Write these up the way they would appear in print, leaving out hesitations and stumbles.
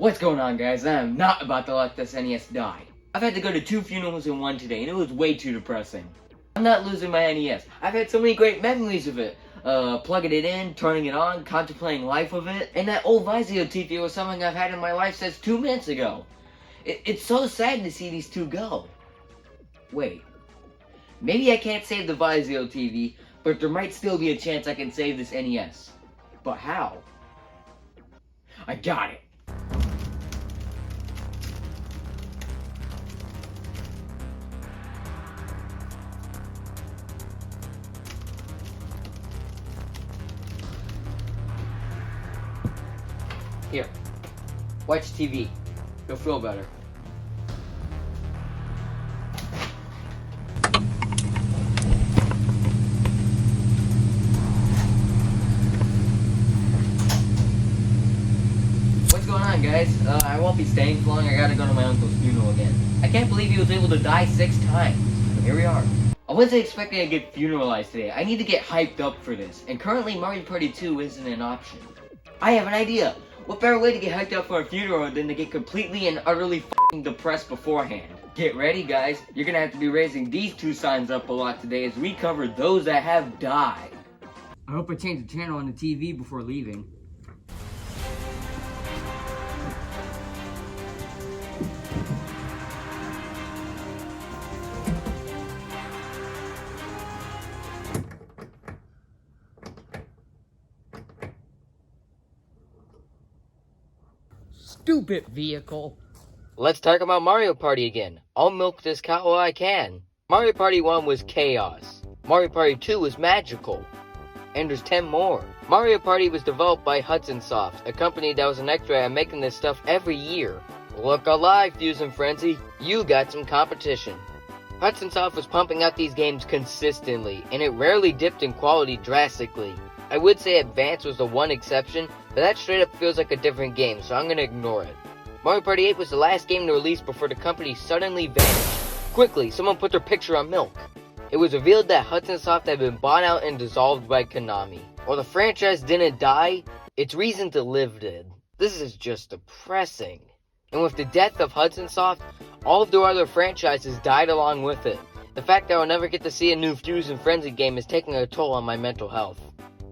What's going on, guys? I am not about to let this NES die. I've had to go to 2 funerals in one today, and it was way too depressing. I'm not losing my NES. I've had so many great memories of it. Plugging it in, turning it on, contemplating life of it, and that old Vizio TV was something I've had in my life since 2 minutes ago. It's so sad to see these two go. Wait. Maybe I can't save the Vizio TV, but there might still be a chance I can save this NES. But how? I got it. Here, watch TV. You'll feel better. What's going on, guys? I won't be staying for long. I gotta go to my uncle's funeral again. I can't believe he was able to die 6 times. But here we are. I wasn't expecting to get funeralized today. I need to get hyped up for this. And currently, Mario Party 2 isn't an option. I have an idea. What better way to get hyped up for a funeral than to get completely and utterly f***ing depressed beforehand? Get ready, guys. You're gonna have to be raising these 2 signs up a lot today as we cover those that have died. I hope I change the channel on the TV before leaving. Stupid vehicle. Let's talk about Mario Party again. I'll milk this cow while I can. Mario Party 1 was chaos. Mario Party 2 was magical. And there's 10 more. Mario Party was developed by Hudson Soft, a company that was an expert at making this stuff every year. Look alive, Fusion Frenzy. You got some competition. Hudson Soft was pumping out these games consistently, and it rarely dipped in quality drastically. I would say Advance was the one exception, but that straight up feels like a different game, so I'm gonna ignore it. Mario Party 8 was the last game to release before the company suddenly vanished. Quickly, someone put their picture on milk. It was revealed that Hudson Soft had been bought out and dissolved by Konami. While the franchise didn't die, its reason to live did. This is just depressing. And with the death of Hudson Soft, all of their other franchises died along with it. The fact that I'll never get to see a new Fusion Frenzy game is taking a toll on my mental health.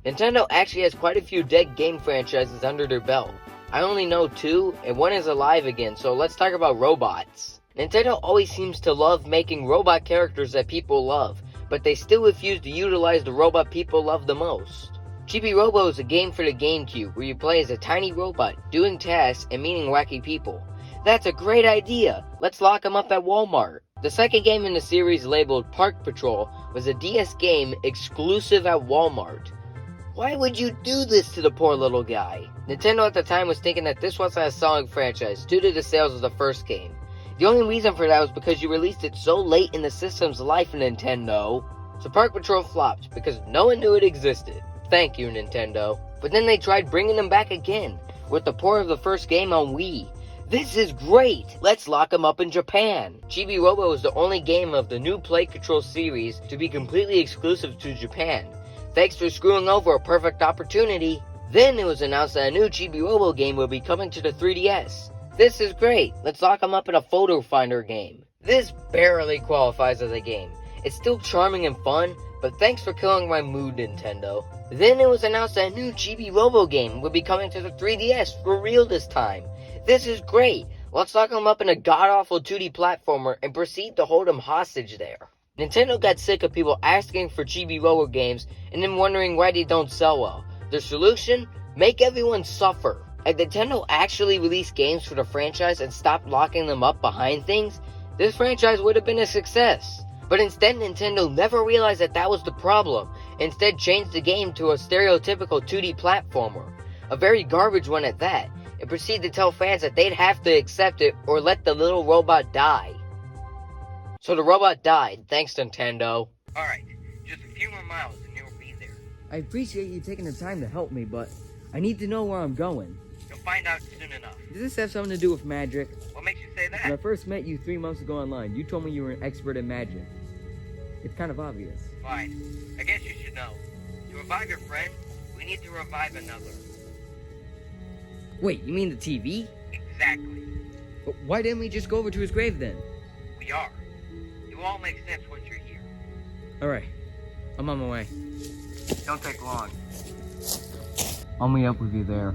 Nintendo actually has quite a few dead game franchises under their belt. I only know 2, and 1 is alive again, so let's talk about robots. Nintendo always seems to love making robot characters that people love, but they still refuse to utilize the robot people love the most. Chibi Robo is a game for the GameCube, where you play as a tiny robot, doing tasks and meeting wacky people. That's a great idea! Let's lock them up at Walmart. The second game in the series, labeled Park Patrol, was a DS game exclusive at Walmart. Why would you do this to the poor little guy? Nintendo at the time was thinking that this wasn't a solid franchise due to the sales of the first game. The only reason for that was because you released it so late in the system's life, Nintendo. So Park Patrol flopped because no one knew it existed. Thank you, Nintendo. But then they tried bringing them back again, with the port of the first game on Wii. This is great! Let's lock them up in Japan! Chibi Robo is the only game of the new Play Control series to be completely exclusive to Japan. Thanks for screwing over a perfect opportunity. Then it was announced that a new Chibi Robo game will be coming to the 3DS. This is great. Let's lock them up in a photo finder game. This barely qualifies as a game. It's still charming and fun, but thanks for killing my mood, Nintendo. Then it was announced that a new Chibi Robo game will be coming to the 3DS for real this time. This is great. Let's lock them up in a god-awful 2D platformer and proceed to hold them hostage there. Nintendo got sick of people asking for Chibi Robo games and then wondering why they don't sell well. Their solution? Make everyone suffer. Had Nintendo actually released games for the franchise and stopped locking them up behind things, this franchise would have been a success. But instead, Nintendo never realized that that was the problem. Instead, changed the game to a stereotypical 2D platformer. A very garbage one at that. And proceeded to tell fans that they'd have to accept it or let the little robot die. So the robot died, thanks Nintendo. Alright, just a few more miles and you'll be there. I appreciate you taking the time to help me, but I need to know where I'm going. You'll find out soon enough. Does this have something to do with magic? What makes you say that? When I first met you 3 months ago online, you told me you were an expert in magic. It's kind of obvious. Fine. I guess you should know. To revive your friend, we need to revive another. Wait, you mean the TV? Exactly. But why didn't we just go over to his grave then? We are. It will all make sense once you're here. Alright, I'm on my way. Don't take long. I'll meet up with you there.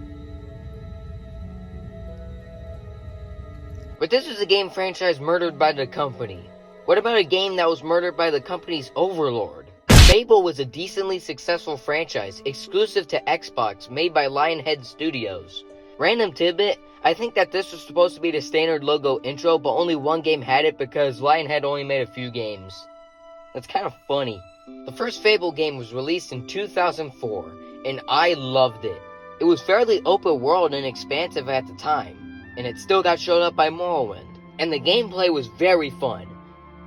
But this was a game franchise murdered by the company. What about a game that was murdered by the company's overlord? Fable was a decently successful franchise, exclusive to Xbox, made by Lionhead Studios. Random tidbit, I think that this was supposed to be the standard logo intro, but only one game had it because Lionhead only made a few games. That's kind of funny. The first Fable game was released in 2004, and I loved it. It was fairly open world and expansive at the time, and it still got shown up by Morrowind, and the gameplay was very fun.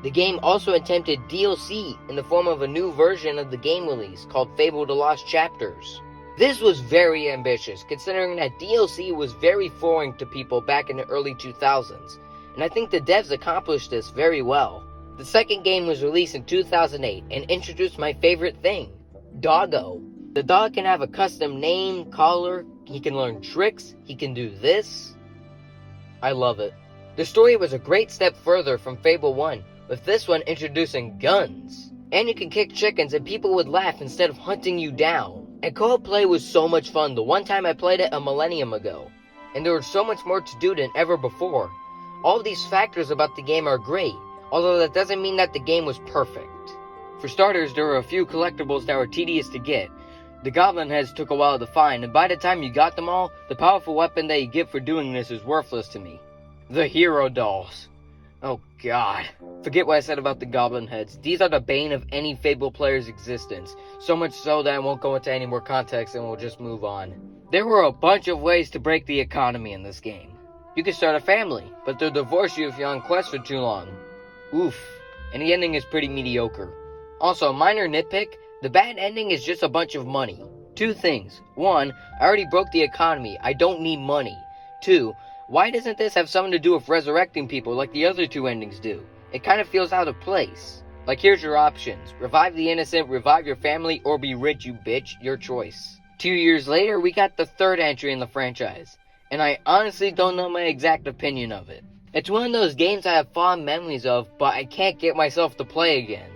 The game also attempted DLC in the form of a new version of the game release called Fable The Lost Chapters. This was very ambitious, considering that DLC was very foreign to people back in the early 2000s, and I think the devs accomplished this very well. The second game was released in 2008 and introduced my favorite thing, Doggo. The dog can have a custom name, collar, he can learn tricks, he can do this. I love it. The story was a great step further from Fable 1, with this one introducing guns. And you can kick chickens and people would laugh instead of hunting you down. And co-op play was so much fun the one time I played it a millennium ago. And there was so much more to do than ever before. All of these factors about the game are great, although that doesn't mean that the game was perfect. For starters, there were a few collectibles that were tedious to get. The goblin heads took a while to find, and by the time you got them all, the powerful weapon that you get for doing this is worthless to me. The hero dolls. Oh god. Forget what I said about the goblin heads. These are the bane of any Fable player's existence. So much so that I won't go into any more context and we'll just move on. There were a bunch of ways to break the economy in this game. You can start a family, but they'll divorce you if you're on quest for too long. Oof. And the ending is pretty mediocre. Also, minor nitpick, the bad ending is just a bunch of money. Two things. One, I already broke the economy. I don't need money. Two, why doesn't this have something to do with resurrecting people like the other two endings do? It kind of feels out of place. Like, here's your options. Revive the innocent, revive your family, or be rich, you bitch. Your choice. 2 years later, we got the third entry in the franchise. And I honestly don't know my exact opinion of it. It's one of those games I have fond memories of, but I can't get myself to play again.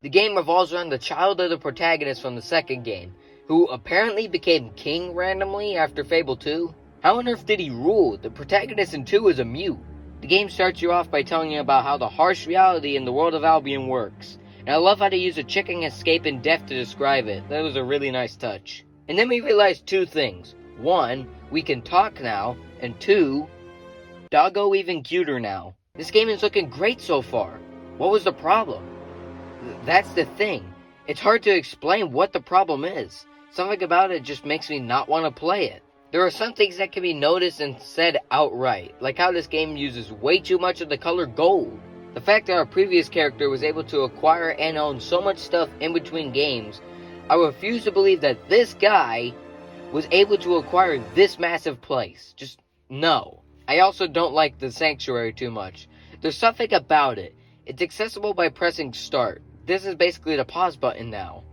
The game revolves around the child of the protagonist from the second game, who apparently became king randomly after Fable II. How on earth did he rule? The protagonist in 2 is a mute. The game starts you off by telling you about how the harsh reality in the world of Albion works. And I love how they use a chicken escape in death to describe it. That was a really nice touch. And then we realized two things. One, we can talk now. And two, Doggo even cuter now. This game is looking great so far. What was the problem? That's the thing. It's hard to explain what the problem is. Something about it just makes me not want to play it. There are some things that can be noticed and said outright, like how this game uses way too much of the color gold. The fact that our previous character was able to acquire and own so much stuff in between games, I refuse to believe that this guy was able to acquire this massive place. Just no. I also don't like the sanctuary too much. There's something about it. It's accessible by pressing start. This is basically the pause button now.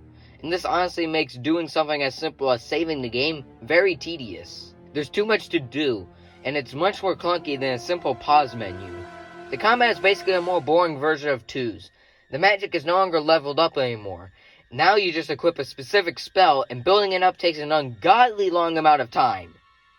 And this honestly makes doing something as simple as saving the game very tedious. There's too much to do, and it's much more clunky than a simple pause menu. The combat is basically a more boring version of 2's. The magic is no longer leveled up anymore. Now you just equip a specific spell, and building it up takes an ungodly long amount of time.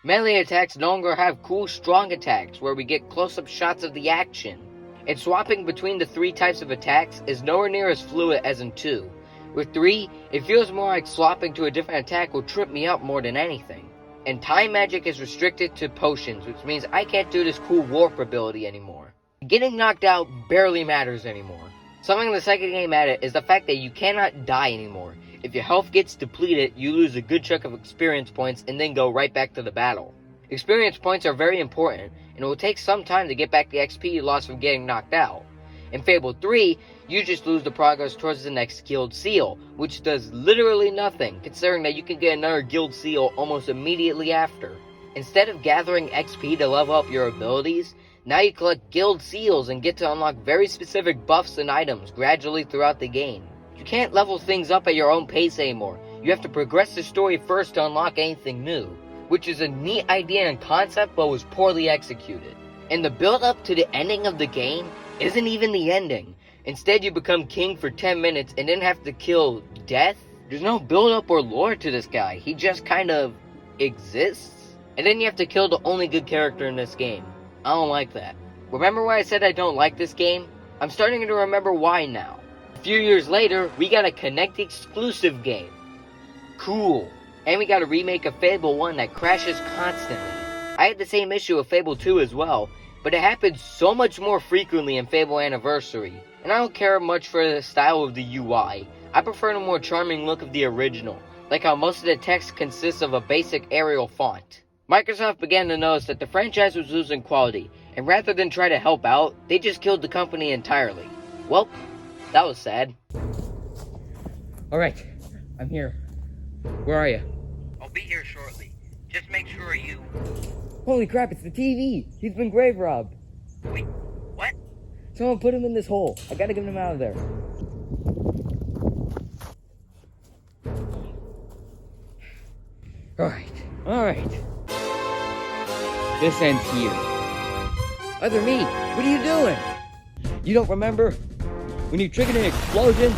Melee attacks no longer have cool strong attacks, where we get close-up shots of the action. And swapping between the 3 types of attacks is nowhere near as fluid as in 2. With 3, it feels more like swapping to a different attack will trip me up more than anything. And time magic is restricted to potions, which means I can't do this cool warp ability anymore. Getting knocked out barely matters anymore. Something the second game added is the fact that you cannot die anymore. If your health gets depleted, you lose a good chunk of experience points and then go right back to the battle. Experience points are very important, and it will take some time to get back the XP you lost from getting knocked out. In Fable 3, you just lose the progress towards the next guild seal, which does literally nothing, considering that you can get another guild seal almost immediately after. Instead of gathering XP to level up your abilities, now you collect guild seals and get to unlock very specific buffs and items gradually throughout the game. You can't level things up at your own pace anymore. You have to progress the story first to unlock anything new. which is a neat idea and concept but was poorly executed. And the build up to the ending of the game isn't even the ending. Instead, you become king for 10 minutes and then have to kill Death. There's no build up or lore to this guy. He just kind of exists. And then you have to kill the only good character in this game. I don't like that. Remember why I said I don't like this game? I'm starting to remember why now. A few years later, we got a Connect exclusive game. Cool. And we got a remake of Fable 1 that crashes constantly. I had the same issue with Fable 2 as well, but it happens so much more frequently in Fable Anniversary. And I don't care much for the style of the UI. I prefer the more charming look of the original, like how most of the text consists of a basic Arial font. Microsoft began to notice that the franchise was losing quality, and rather than try to help out, they just killed the company entirely. Well, that was sad. Alright, I'm here. Where are you? I'll be here shortly. Just make sure you... Holy crap, it's the TV! He's been grave robbed! Wait, what? Someone put him in this hole. I gotta get him out of there. Alright. This ends here. Other me, what are you doing? You don't remember? When you triggered an explosion?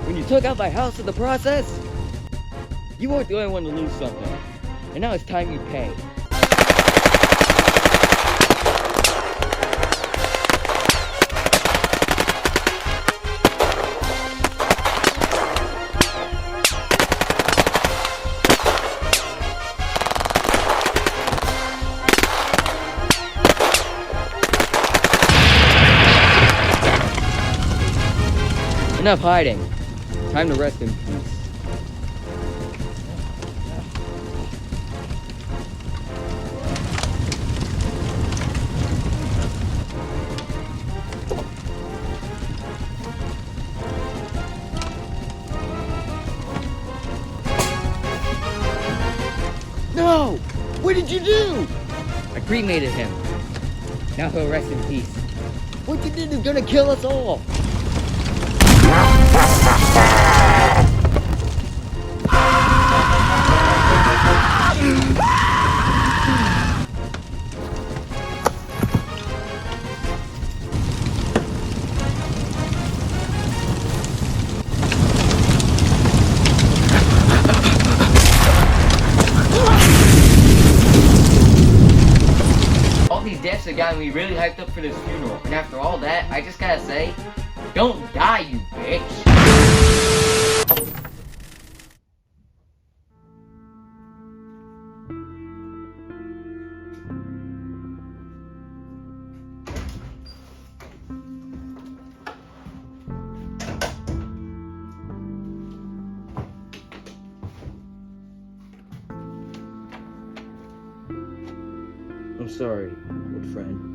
When you took out my house in the process? You weren't the only one to lose something. And now it's time you pay. Enough hiding. Time to rest in peace. No! What did you do? I cremated him. Now he'll rest in peace. What you did is gonna kill us all. All these deaths have gotten me really hyped up for this funeral, and after all that, I just gotta say, don't die, you bitch! I'm sorry, old friend.